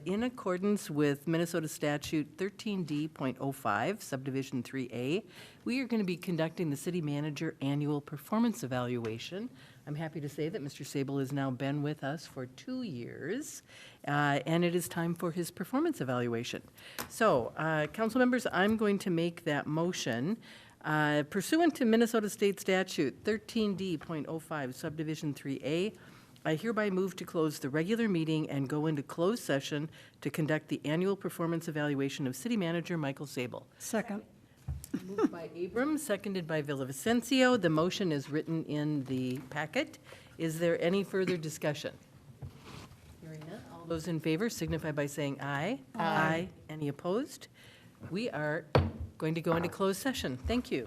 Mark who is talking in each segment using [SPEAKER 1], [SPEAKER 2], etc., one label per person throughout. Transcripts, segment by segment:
[SPEAKER 1] in accordance with Minnesota Statute 13D.05, Subdivision 3A, we are going to be conducting the city manager annual performance evaluation. I'm happy to say that Mr. Sable has now been with us for 2 years, and it is time for his performance evaluation. So, council members, I'm going to make that motion. Pursuant to Minnesota State Statute 13D.05, Subdivision 3A, I hereby move to close the regular meeting and go into closed session to conduct the annual performance evaluation of City Manager Michael Sable.
[SPEAKER 2] Second.
[SPEAKER 1] Moved by Abram, seconded by Villavicencio. The motion is written in the packet. Is there any further discussion? Hearing none, all those in favor signify by saying aye. Aye. Any opposed? We are going to go into closed session. Thank you.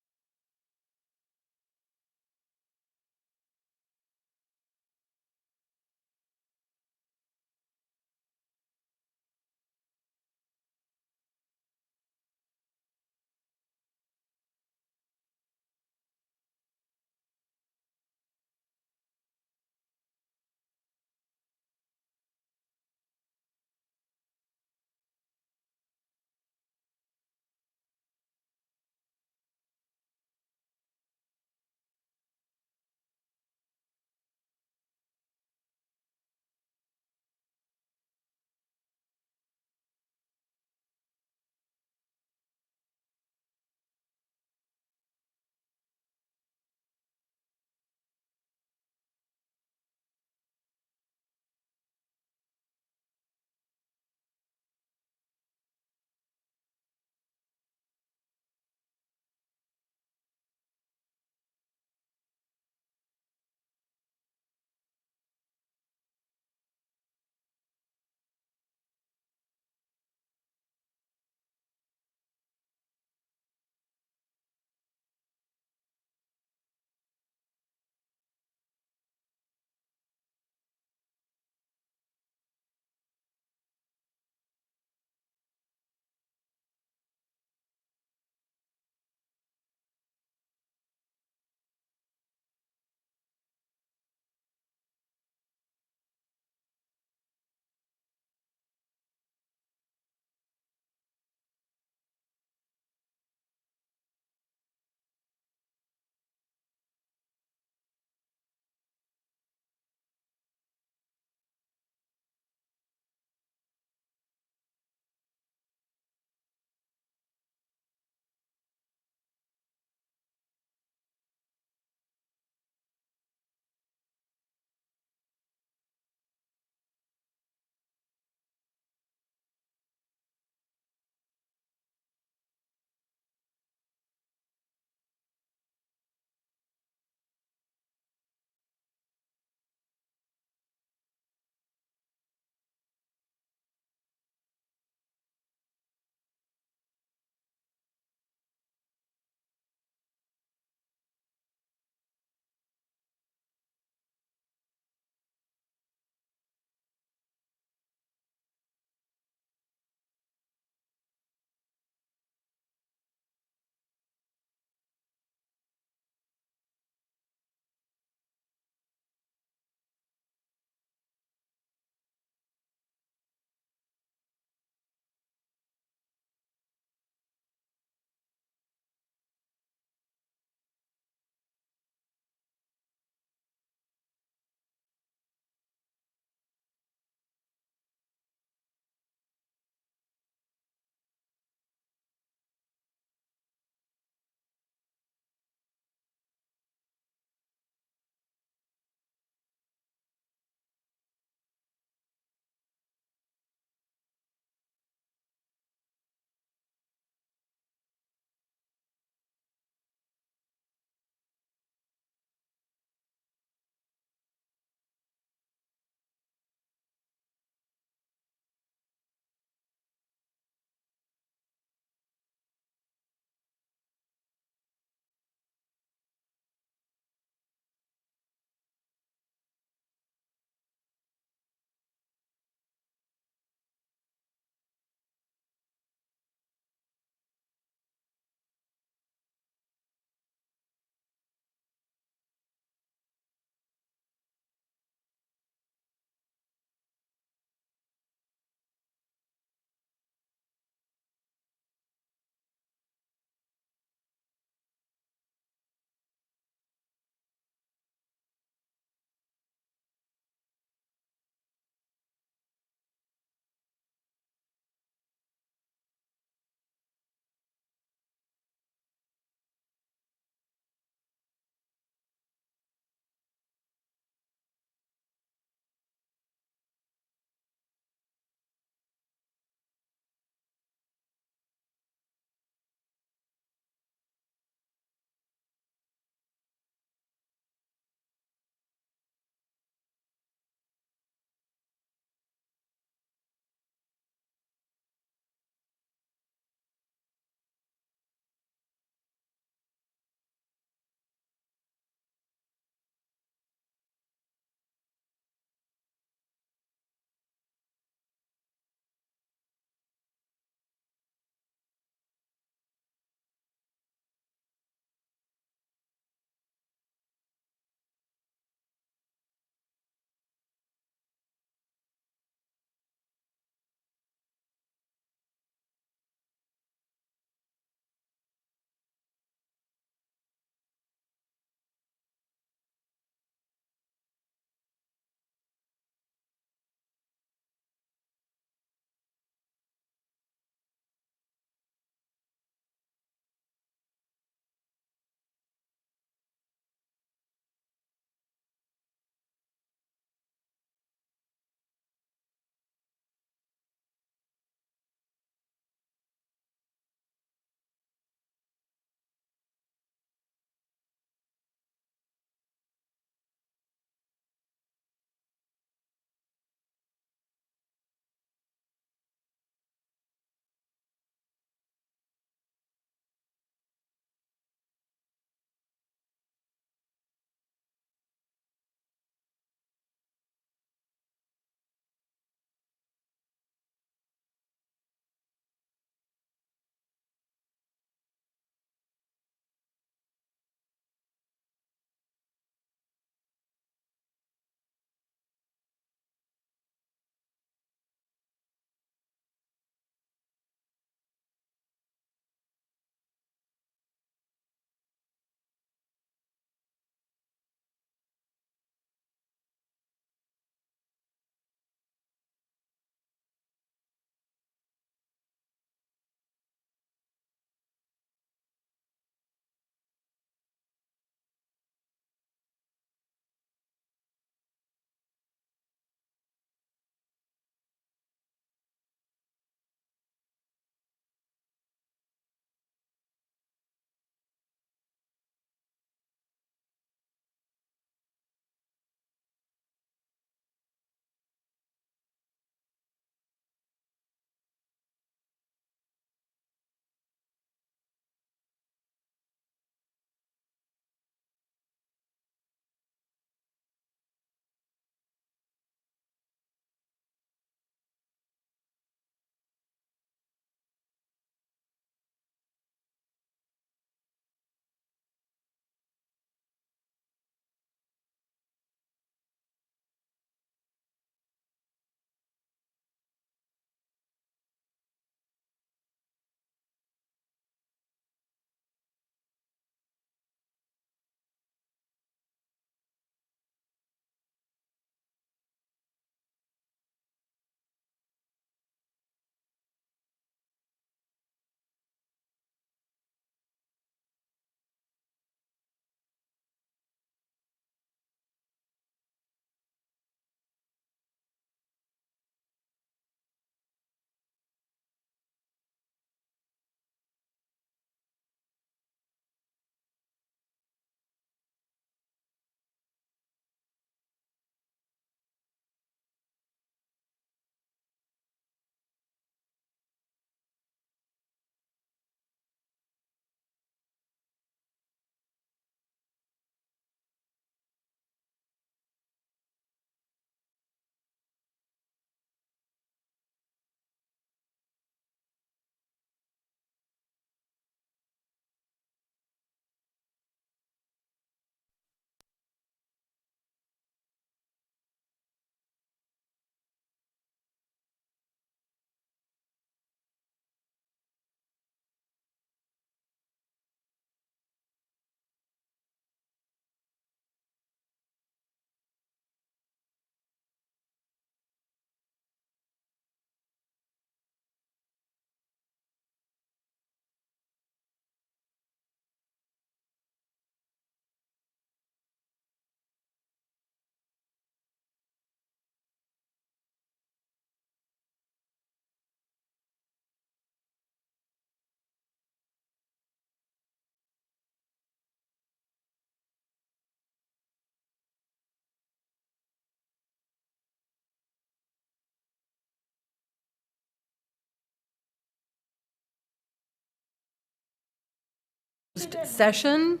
[SPEAKER 1] Session,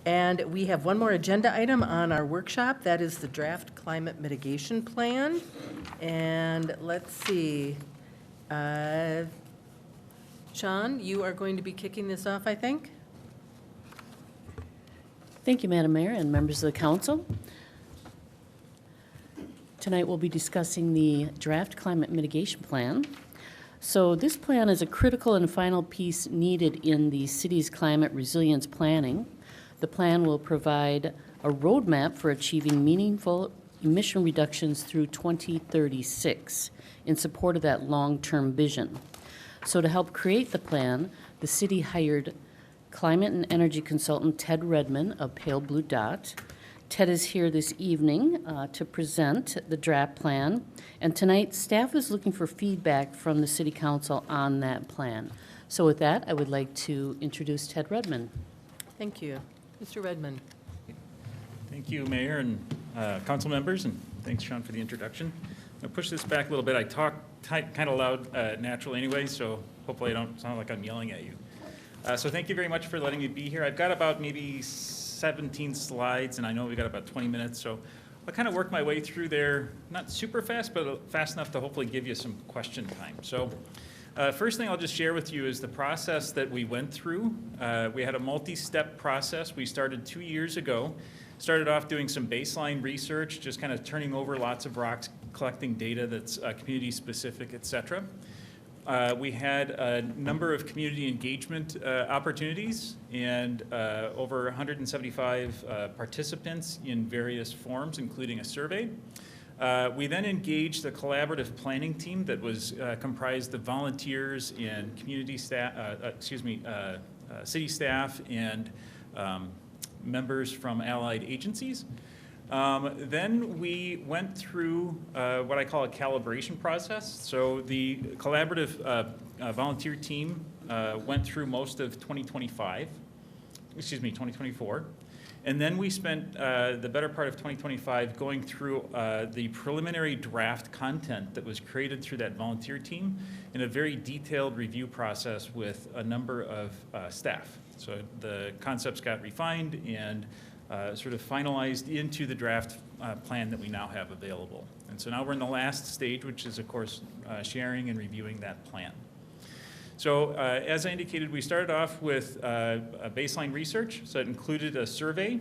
[SPEAKER 1] and we have one more agenda item on our workshop. That is the draft climate mitigation plan. And let's see. Sean, you are going to be kicking this off, I think?
[SPEAKER 2] Thank you, Madam Mayor and members of the council. Tonight we'll be discussing the draft climate mitigation plan. So this plan is a critical and final piece needed in the city's climate resilience planning. The plan will provide a roadmap for achieving meaningful emission reductions through 2036 in support of that long-term vision. So to help create the plan, the city hired climate and energy consultant Ted Redman of Pale Blue Dot. Ted is here this evening to present the draft plan, and tonight staff is looking for feedback from the City Council on that plan. So with that, I would like to introduce Ted Redman.
[SPEAKER 1] Thank you. Mr. Redman.
[SPEAKER 3] Thank you, Mayor and council members, and thanks, Sean, for the introduction. I'll push this back a little bit. I talk kind of loud naturally anyway, so hopefully I don't sound like I'm yelling at you. So thank you very much for letting me be here. I've got about maybe 17 slides, and I know we've got about 20 minutes, so I'll kind of work my way through there, not super fast, but fast enough to hopefully give you some question time. So first thing I'll just share with you is the process that we went through. We had a multi-step process. We started 2 years ago. Started off doing some baseline research, just kind of turning over lots of rocks, collecting data that's community specific, et cetera. We had a number of community engagement opportunities and over 175 participants in various forms, including a survey. We then engaged a collaborative planning team that was comprised of volunteers and community staff, city staff and members from allied agencies. Then we went through what I call a calibration process. So the collaborative volunteer team went through most of 2024. And then we spent the better part of 2025 going through the preliminary draft content that was created through that volunteer team in a very detailed review process with a number of staff. So the concepts got refined and sort of finalized into the draft plan that we now have available. And so now we're in the last stage, which is, of course, sharing and reviewing that plan. So as I indicated, we started off with a baseline research. So it included a survey,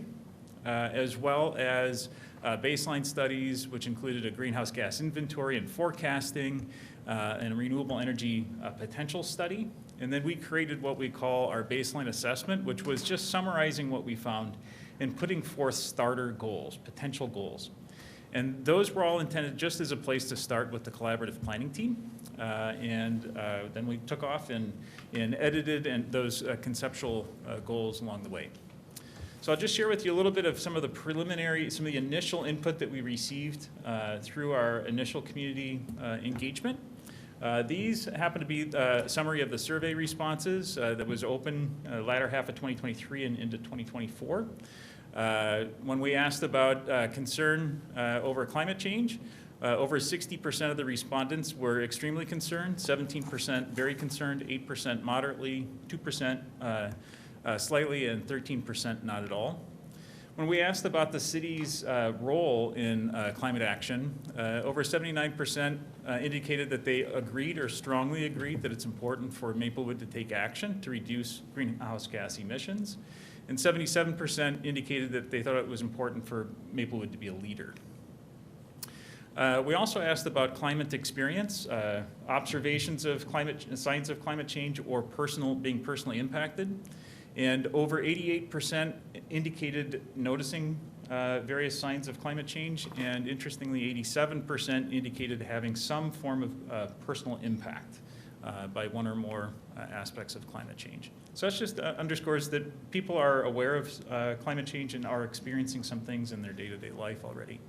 [SPEAKER 3] as well as baseline studies, which included a greenhouse gas inventory and forecasting, and a renewable energy potential study. And then we created what we call our baseline assessment, which was just summarizing what we found and putting forth starter goals, potential goals. And those were all intended just as a place to start with the collaborative planning team. Then we took off and edited those conceptual goals along the way. So I'll just share with you a little bit of some of the initial input that we received through our initial community engagement. These happen to be a summary of the survey responses that was open latter half of 2023 and into 2024. When we asked about concern over climate change, over 60% of the respondents were extremely concerned, 17% very concerned, 8% moderately, 2% slightly, and 13% not at all. When we asked about the city's role in climate action, over 79% indicated that they agreed or strongly agreed that it's important for Maplewood to take action to reduce greenhouse gas emissions. And 77% indicated that they thought it was important for Maplewood to be a leader. We also asked about climate experience, observations of signs of climate change, or being personally impacted. And over 88% indicated noticing various signs of climate change, and interestingly, 87% indicated having some form of personal impact by one or more aspects of climate change. So that just underscores that people are aware of climate change and are experiencing some things in their day-to-day life already.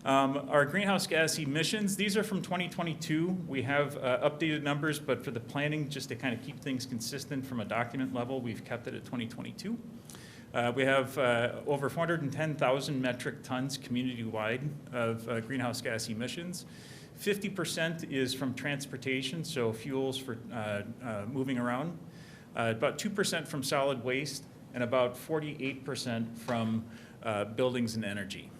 [SPEAKER 3] Our greenhouse gas emissions, these are from 2022. We have updated numbers, but for the planning, just to kind of keep things consistent from a document level, we've kept it at 2022. We have over 410,000 metric tons community-wide of greenhouse gas emissions. 50% is from transportation, so fuels for moving around. about 2% from solid waste, and about 48% from buildings and energy.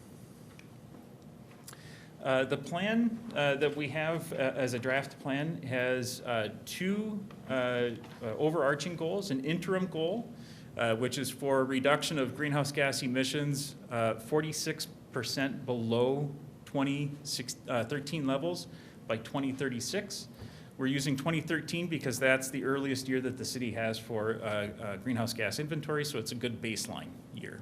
[SPEAKER 3] The plan that we have as a draft plan has two overarching goals: an interim goal, which is for reduction of greenhouse gas emissions 46% below 2013 levels by 2036. We're using 2013 because that's the earliest year that the city has for greenhouse gas inventory, so it's a good baseline year.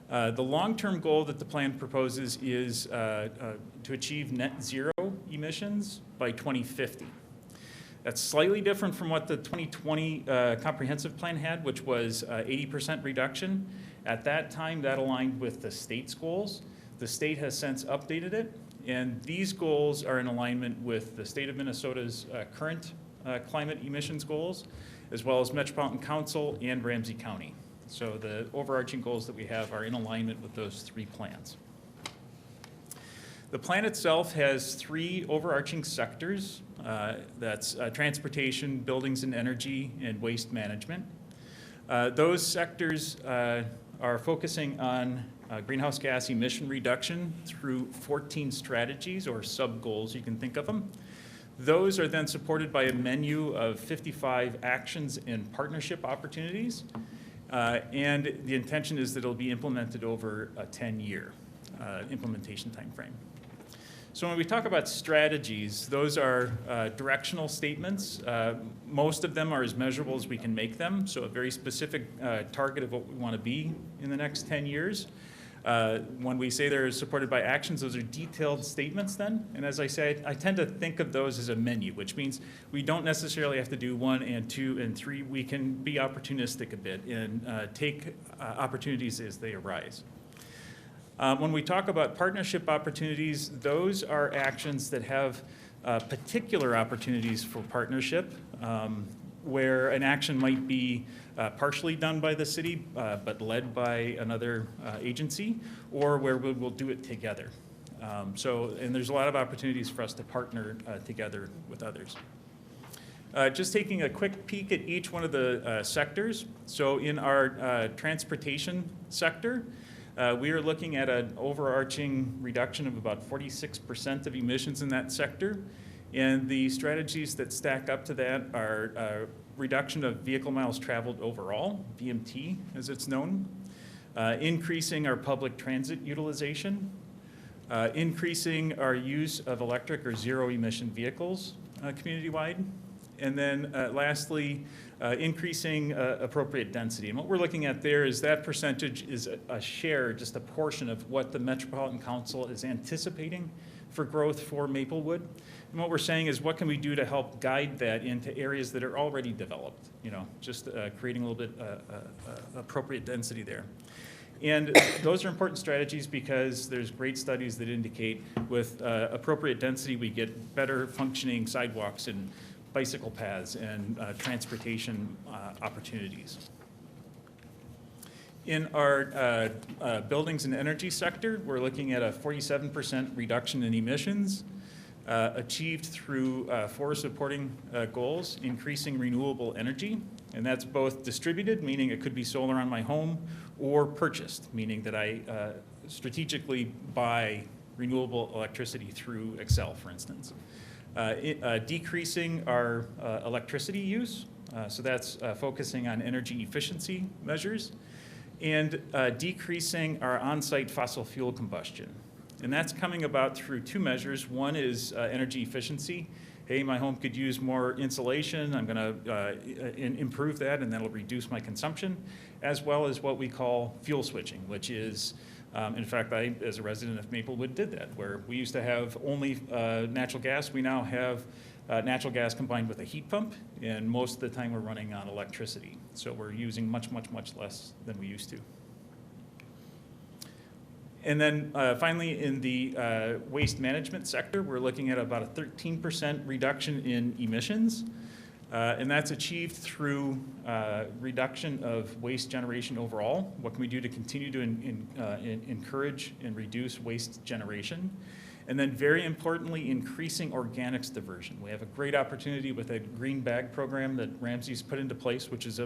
[SPEAKER 3] The long-term goal that the plan proposes is to achieve net zero emissions by 2050. That's slightly different from what the 2020 comprehensive plan had, which was 80% reduction. At that time, that aligned with the state's goals. The state has since updated it, and these goals are in alignment with the state of Minnesota's current climate emissions goals, as well as Metropolitan Council and Ramsey County. So the overarching goals that we have are in alignment with those three plans. The plan itself has three overarching sectors. That's transportation, buildings and energy, and waste management. Those sectors are focusing on greenhouse gas emission reduction through 14 strategies or sub-goals, you can think of them. Those are then supported by a menu of 55 actions and partnership opportunities. And the intention is that it'll be implemented over a 10-year implementation timeframe. So when we talk about strategies, those are directional statements. Most of them are as measurable as we can make them, so a very specific target of what we want to be in the next 10 years. When we say they're supported by actions, those are detailed statements then. And as I said, I tend to think of those as a menu, which means we don't necessarily have to do 1 and 2 and 3. We can be opportunistic a bit and take opportunities as they arise. When we talk about partnership opportunities, those are actions that have particular opportunities for partnership, where an action might be partially done by the city, but led by another agency, or where we'll do it together. And there's a lot of opportunities for us to partner together with others. Just taking a quick peek at each one of the sectors. So in our transportation sector, we are looking at an overarching reduction of about 46% of emissions in that sector. And the strategies that stack up to that are reduction of vehicle miles traveled overall, VMT as it's known, increasing our public transit utilization, increasing our use of electric or zero emission vehicles community-wide, and then lastly, increasing appropriate density. And what we're looking at there is that percentage is a share, just a portion of what the Metropolitan Council is anticipating for growth for Maplewood. And what we're saying is, what can we do to help guide that into areas that are already developed? You know, just creating a little bit appropriate density there. And those are important strategies because there's great studies that indicate with appropriate density, we get better functioning sidewalks and bicycle paths and transportation opportunities. In our buildings and energy sector, we're looking at a 47% reduction in emissions achieved through 4 supporting goals: increasing renewable energy, and that's both distributed, meaning it could be solar on my home, or purchased, meaning that I strategically buy renewable electricity through Excel, for instance. Decreasing our electricity use, so that's focusing on energy efficiency measures, and decreasing our on-site fossil fuel combustion. And that's coming about through 2 measures. One is energy efficiency. Hey, my home could use more insulation. I'm going to improve that, and that'll reduce my consumption, as well as what we call fuel switching, which is, in fact, I, as a resident of Maplewood, did that, where we used to have only natural gas. We now have natural gas combined with a heat pump, and most of the time we're running on electricity. So we're using much, much, much less than we used to. And then finally, in the waste management sector, we're looking at about a 13% reduction in emissions. And that's achieved through reduction of waste generation overall. What can we do to continue to encourage and reduce waste generation? And then very importantly, increasing organics diversion. We have a great opportunity with a green bag program that Ramsey's put into place, which is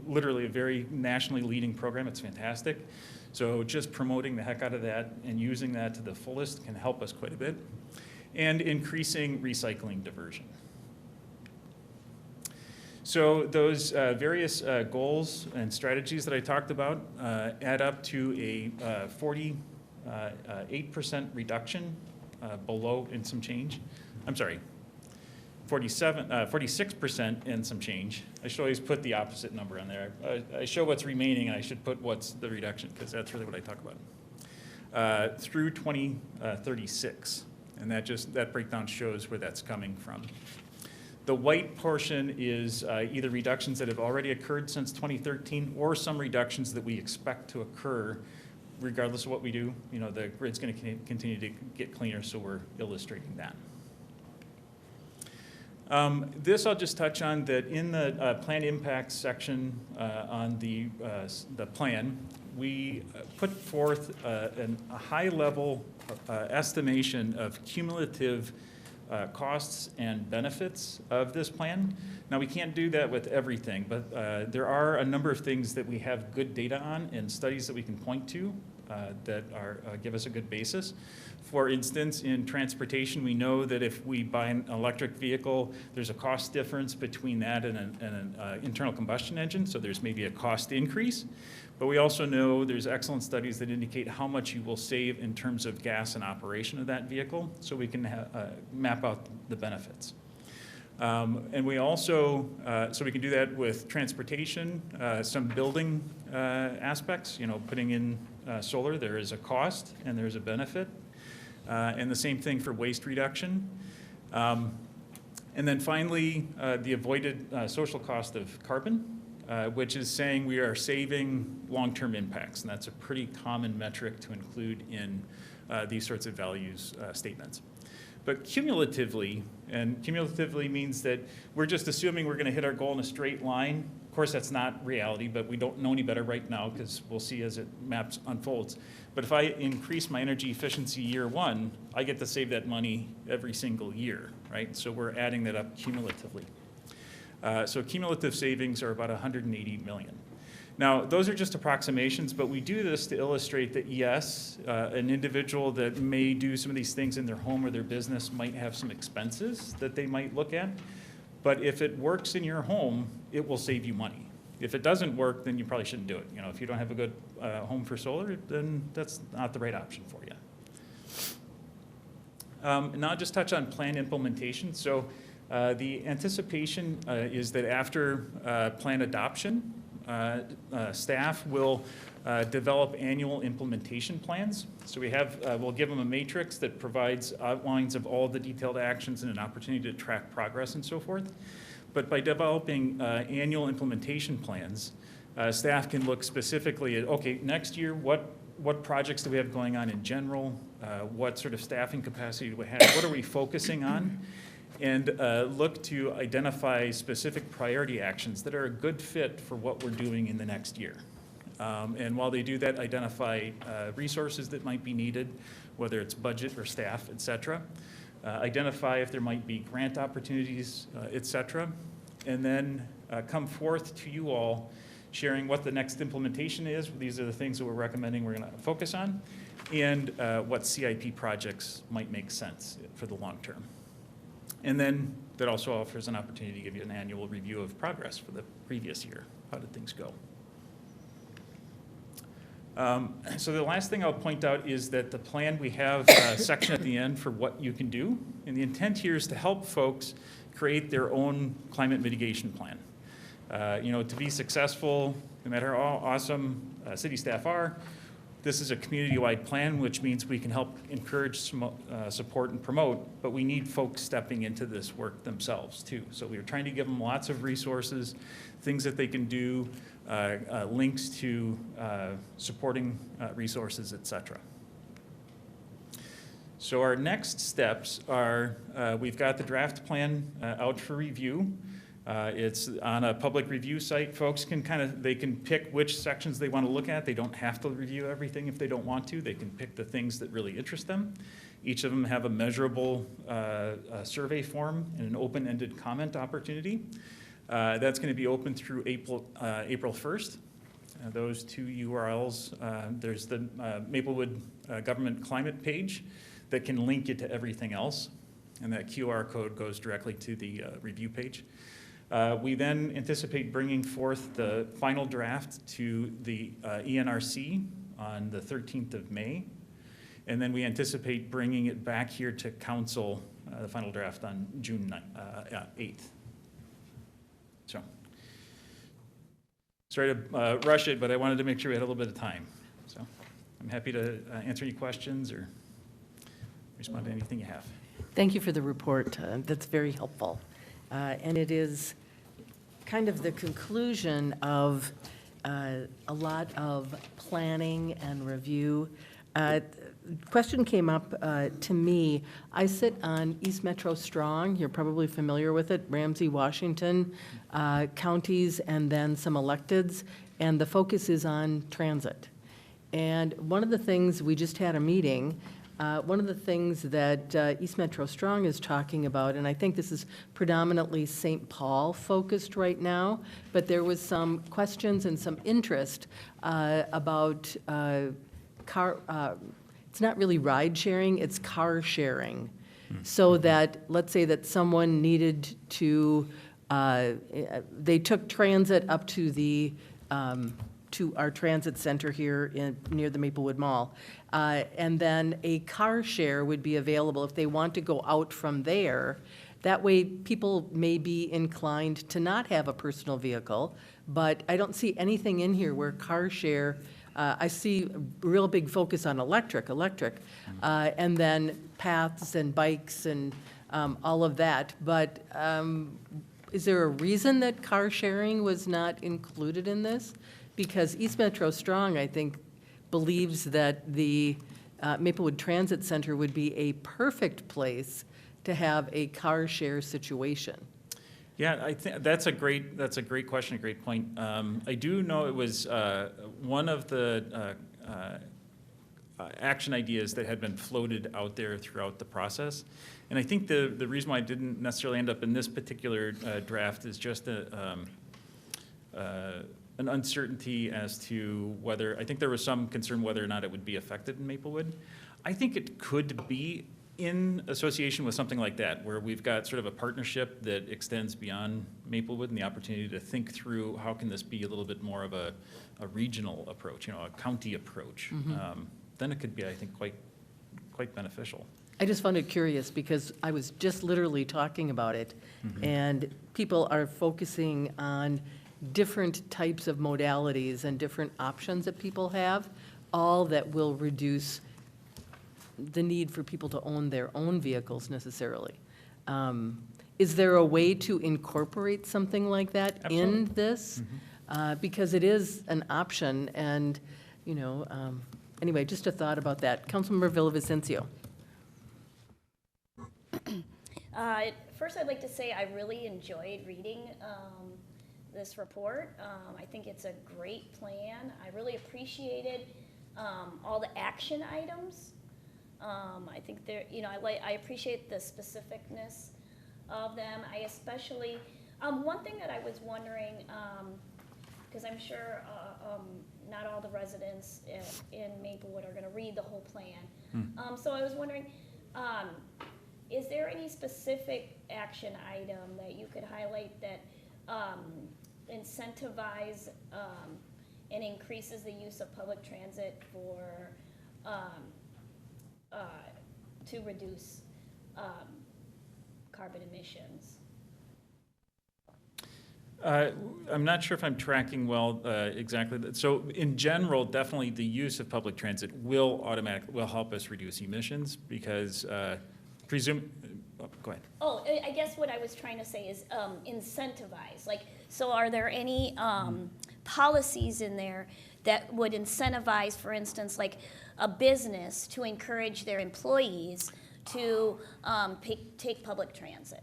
[SPEAKER 3] literally a very nationally leading program. It's fantastic. So just promoting the heck out of that and using that to the fullest can help us quite a bit. And increasing recycling diversion. So those various goals and strategies that I talked about add up to a 48% reduction below and some change. I'm sorry, 46% and some change. I should always put the opposite number on there. I show what's remaining, and I should put what's the reduction, because that's really what I talk about. Through 2036, and that breakdown shows where that's coming from. The white portion is either reductions that have already occurred since 2013 or some reductions that we expect to occur regardless of what we do. You know, the grid's going to continue to get cleaner, so we're illustrating that. This I'll just touch on, that in the plan impacts section on the plan, we put forth a high-level estimation of cumulative costs and benefits of this plan. Now, we can't do that with everything, but there are a number of things that we have good data on and studies that we can point to that give us a good basis. For instance, in transportation, we know that if we buy an electric vehicle, there's a cost difference between that and an internal combustion engine, so there's maybe a cost increase. But we also know there's excellent studies that indicate how much you will save in terms of gas and operation of that vehicle, so we can map out the benefits. And we also, so we can do that with transportation, some building aspects, you know, putting in solar, there is a cost and there's a benefit. And the same thing for waste reduction. And then finally, the avoided social cost of carbon, which is saying we are saving long-term impacts. And that's a pretty common metric to include in these sorts of values statements. But cumulatively, and cumulatively means that we're just assuming we're going to hit our goal in a straight line. Of course, that's not reality, but we don't know any better right now because we'll see as it maps unfolds. But if I increase my energy efficiency year one, I get to save that money every single year, right? So we're adding that up cumulatively. So cumulative savings are about $180 million. Now, those are just approximations, but we do this to illustrate that, yes, an individual that may do some of these things in their home or their business might have some expenses that they might look at. But if it works in your home, it will save you money. If it doesn't work, then you probably shouldn't do it. You know, if you don't have a good home for solar, then that's not the right option for you. Now I'll just touch on plan implementation. So the anticipation is that after plan adoption, staff will develop annual implementation plans. So we have, we'll give them a matrix that provides outlines of all the detailed actions and an opportunity to track progress and so forth. But by developing annual implementation plans, staff can look specifically at, okay, next year, what projects do we have going on in general? What sort of staffing capacity do we have? What are we focusing on? And look to identify specific priority actions that are a good fit for what we're doing in the next year. And while they do that, identify resources that might be needed, whether it's budget or staff, et cetera. Identify if there might be grant opportunities, et cetera. And then come forth to you all sharing what the next implementation is. These are the things that we're recommending we're going to focus on, and what CIP projects might make sense for the long term. And then that also offers an opportunity to give you an annual review of progress for the previous year. How did things go? So the last thing I'll point out is that the plan, we have a section at the end for what you can do. And the intent here is to help folks create their own climate mitigation plan. You know, to be successful, no matter how awesome city staff are, this is a community-wide plan, which means we can help encourage, support, and promote, but we need folks stepping into this work themselves, too. So we are trying to give them lots of resources, things that they can do, links to supporting resources, et cetera. So our next steps are, we've got the draft plan out for review. It's on a public review site. Folks can they can pick which sections they want to look at. They don't have to review everything if they don't want to. They can pick the things that really interest them. Each of them have a measurable survey form and an open-ended comment opportunity. That's going to be open through April 1st. Those two URLs, there's the Maplewood government climate page that can link you to everything else, and that QR code goes directly to the review page. We then anticipate bringing forth the final draft to the ENRC on the 13th of May, and then we anticipate bringing it back here to council, the final draft on June 8th. So, sorry to rush it, but I wanted to make sure we had a little bit of time. So I'm happy to answer any questions or respond to anything you have.
[SPEAKER 1] Thank you for the report. That's very helpful. And it is kind of the conclusion of a lot of planning and review. Question came up to me. I sit on East Metro Strong. You're probably familiar with it, Ramsey, Washington, counties, and then some electeds. And the focus is on transit. And one of the things, we just had a meeting, one of the things that East Metro Strong is talking about, and I think this is predominantly St. Paul focused right now, but there was some questions and some interest about it's not really ride sharing, it's car sharing. So that, let's say that someone needed to, they took transit up to the, to our transit center here near the Maplewood Mall. And then a car share would be available if they want to go out from there. That way, people may be inclined to not have a personal vehicle, but I don't see anything in here where car share, I see a real big focus on electric, and then paths and bikes and all of that. But is there a reason that car sharing was not included in this? Because East Metro Strong, I think, believes that the Maplewood Transit Center would be a perfect place to have a car share situation.
[SPEAKER 3] Yeah, I think that's a great question, a great point. I do know it was one of the action ideas that had been floated out there throughout the process. And I think the reason why it didn't necessarily end up in this particular draft is just an uncertainty as to whether, I think there was some concern whether or not it would be affected in Maplewood. I think it could be in association with something like that, where we've got sort of a partnership that extends beyond Maplewood and the opportunity to think through how can this be a little bit more of a regional approach, a county approach. Then it could be, I think, quite beneficial.
[SPEAKER 1] I just found it curious because I was just literally talking about it, and people are focusing on different types of modalities and different options that people have, all that will reduce the need for people to own their own vehicles necessarily. Is there a way to incorporate something like that in this? Because it is an option, and, anyway, just a thought about that. Councilmember Villavicencio.
[SPEAKER 4] First, I'd like to say I really enjoyed reading this report. I think it's a great plan. I really appreciated all the action items. I think they're, I appreciate the specificness of them. I especially, one thing that I was wondering, because I'm sure not all the residents in Maplewood are going to read the whole plan. So I was wondering, is there any specific action item that you could highlight that incentivize and increases the use of public transit for to reduce carbon emissions?
[SPEAKER 3] I'm not sure if I'm tracking well exactly. So in general, definitely the use of public transit will help us reduce emissions because go ahead.
[SPEAKER 4] Oh, I guess what I was trying to say is incentivize. So are there any policies in there that would incentivize, for instance, like a business to encourage their employees to take public transit?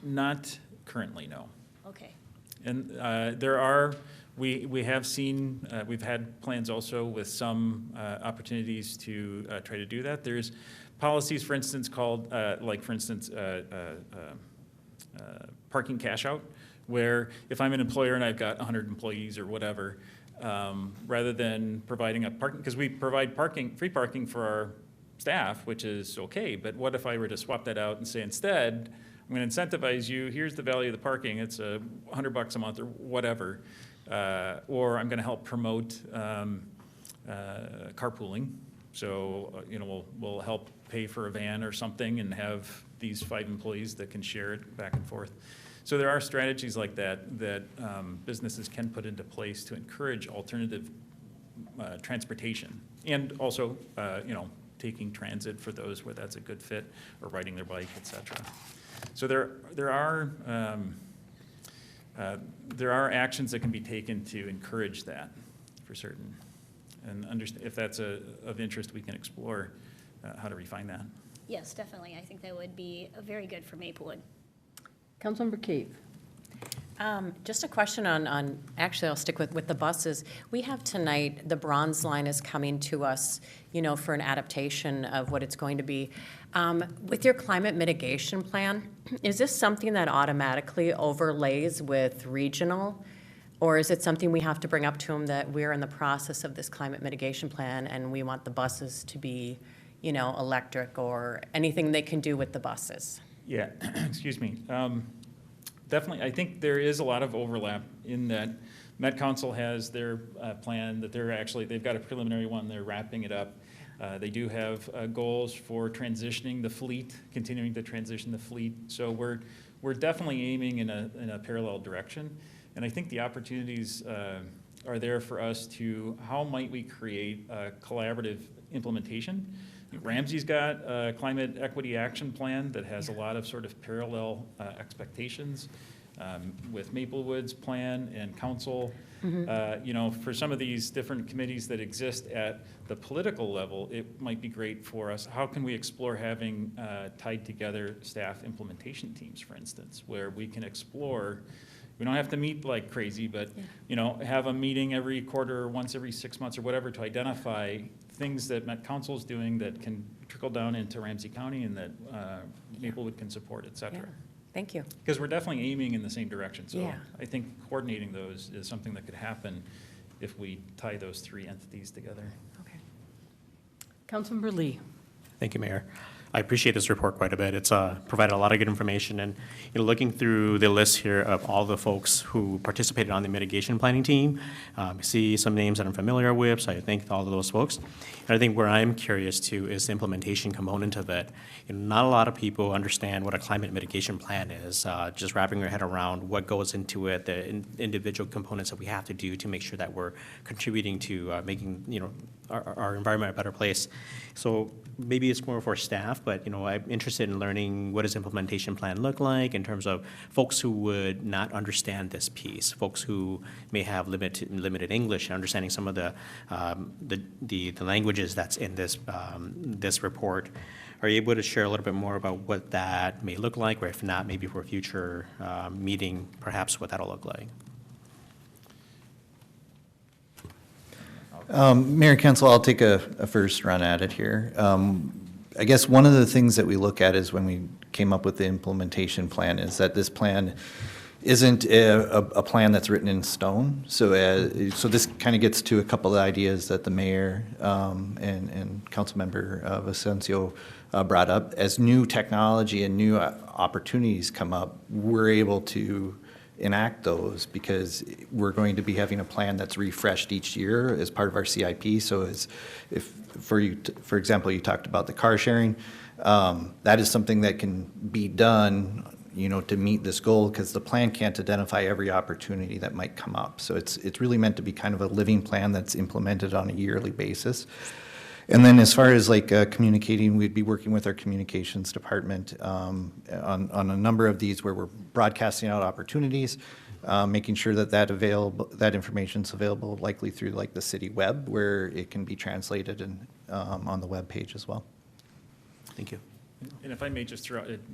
[SPEAKER 3] Not currently, no.
[SPEAKER 4] Okay.
[SPEAKER 3] And there are We have seen, we've had plans also with some opportunities to try to do that. There's policies, for instance, called, parking cash out, where if I'm an employer and I've got 100 employees or whatever, rather than providing a parking, because we provide free parking for our staff, which is okay, but what if I were to swap that out and say instead, I'm going to incentivize you, here's the value of the parking, it's $100 a month or whatever, or I'm going to help promote carpooling. So, we'll help pay for a van or something and have these 5 employees that can share it back and forth. So there are strategies like that businesses can put into place to encourage alternative transportation, and also, taking transit for those where that's a good fit, or riding their bike, et cetera. So there are actions that can be taken to encourage that for certain. And if that's of interest, we can explore how to refine that.
[SPEAKER 4] Yes, definitely. I think that would be very good for Maplewood.
[SPEAKER 1] Councilmember Cave.
[SPEAKER 5] Just a question on, actually, I'll stick with the buses. We have tonight, the Bronze Line is coming to us, for an adaptation of what it's going to be. With your climate mitigation plan, is this something that automatically overlays with regional? Or is it something we have to bring up to them that we're in the process of this climate mitigation plan and we want the buses to be, electric, or anything they can do with the buses?
[SPEAKER 3] Yeah, excuse me. Definitely, I think there is a lot of overlap in that Met Council has their plan that they've got a preliminary one, they're wrapping it up. They do have goals for transitioning the fleet, continuing to transition the fleet. So we're definitely aiming in a parallel direction. And I think the opportunities are there for us how might we create a collaborative implementation? Ramsey's got a climate equity action plan that has a lot of sort of parallel expectations with Maplewood's plan and council. For some of these different committees that exist at the political level, it might be great for us. How can we explore having tied together staff implementation teams, for instance, where we can explore. We don't have to meet like crazy, but have a meeting every quarter or once every 6 months or whatever to identify things that Met Council is doing that can trickle down into Ramsey County and that Maplewood can support, et cetera.
[SPEAKER 5] Yeah. Thank you.
[SPEAKER 3] Because we're definitely aiming in the same direction. So
[SPEAKER 5] Yeah.
[SPEAKER 3] I think coordinating those is something that could happen if we tie those 3 entities together.
[SPEAKER 5] Okay.
[SPEAKER 1] Councilmember Lee.
[SPEAKER 6] Thank you, Mayor. I appreciate this report quite a bit. It's provided a lot of good information, and looking through the list here of all the folks who participated on the mitigation planning team, I see some names that I'm familiar with, so I thank all of those folks. And I think where I'm curious too is the implementation component of it. Not a lot of people understand what a climate mitigation plan is, just wrapping your head around what goes into it, the individual components that we have to do to make sure that we're contributing to making our environment a better place. So maybe it's more for staff, but I'm interested in learning what does implementation plan look like in terms of folks who would not understand this piece, folks who may have limited English, and understanding some of the languages that's in this report. Are you able to share a little bit more about what that may look like, or if not, maybe for a future meeting, perhaps what that'll look like?
[SPEAKER 7] Mayor and Council, I'll take a first run at it here. I guess one of the things that we look at is when we came up with the implementation plan is that this plan isn't a plan that's written in stone. So this kind of gets to a couple of ideas that the mayor and Councilmember Vicencio brought up. As new technology and new opportunities come up, we're able to enact those because we're going to be having a plan that's refreshed each year as part of our CIP. So for example, you talked about the car sharing, that is something that can be done, to meet this goal, because the plan can't identify every opportunity that might come up. So it's really meant to be kind of a living plan that's implemented on a yearly basis. And then as far as communicating, we'd be working with our communications department on a number of these where we're broadcasting out opportunities, making sure that information's available likely through the city web where it can be translated and on the web page as well.
[SPEAKER 6] Thank you.
[SPEAKER 3] And if I may just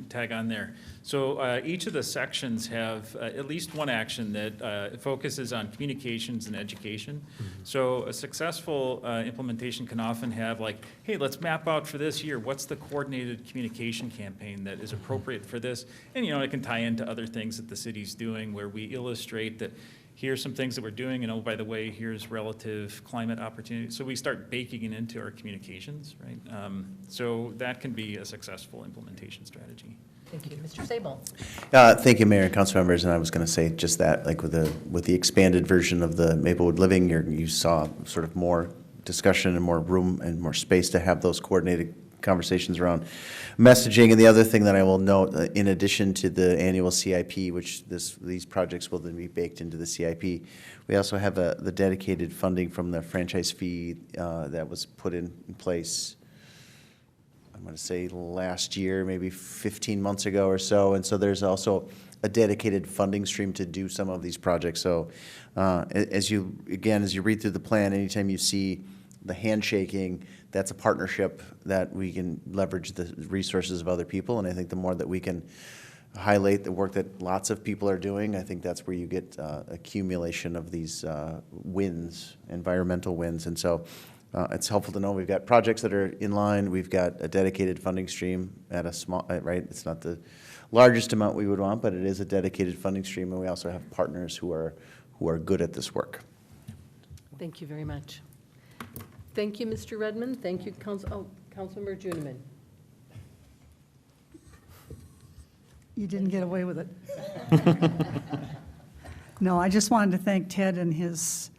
[SPEAKER 3] tag on there. So each of the sections have at least one action that focuses on communications and education. So a successful implementation can often have like, hey, let's map out for this year, what's the coordinated communication campaign that is appropriate for this? And, it can tie into other things that the city's doing where we illustrate that here's some things that we're doing, and oh, by the way, here's relative climate opportunities. So we start baking it into our communications, right? So that can be a successful implementation strategy.
[SPEAKER 1] Thank you. Mr. Sable?
[SPEAKER 8] Thank you, Mayor and council members, and I was going to say just that, like with the expanded version of the Maplewood Living, you saw sort of more discussion and more room and more space to have those coordinated conversations around messaging. And the other thing that I will note, in addition to the annual CIP, which these projects will then be baked into the CIP, we also have the dedicated funding from the franchise fee that was put in place, I'm going to say last year, maybe 15 months ago or so. And so there's also a dedicated funding stream to do some of these projects. So as you read through the plan, anytime you see the handshaking, that's a partnership that we can leverage the resources of other people. And I think the more that we can highlight the work that lots of people are doing, I think that's where you get accumulation of these wins, environmental wins. And so it's helpful to know we've got projects that are in line. We've got a dedicated funding stream at a small, right? It's not the largest amount we would want, but it is a dedicated funding stream. And we also have partners who are good at this work.
[SPEAKER 1] Thank you very much. Thank you, Mr. Redmond. Thank you, Councilmember Juniman.
[SPEAKER 9] You didn't get away with it. No, I just wanted to thank Ted and his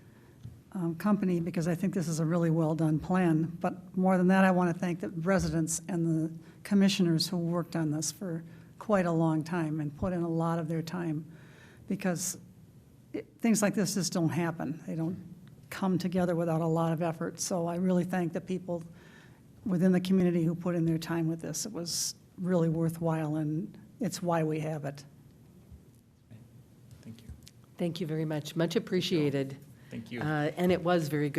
[SPEAKER 9] company, because I think this is a really well-done plan. But more than that, I want to thank the residents and the commissioners who worked on this for quite a long time and put in a lot of their time, because things like this just don't happen. They don't come together without a lot of effort. So I really thank the people within the community who put in their time with this. It was really worthwhile, and it's why we have it.
[SPEAKER 3] Thank you.
[SPEAKER 1] Thank you very much. Much appreciated.
[SPEAKER 3] Thank you.
[SPEAKER 1] And it was very good.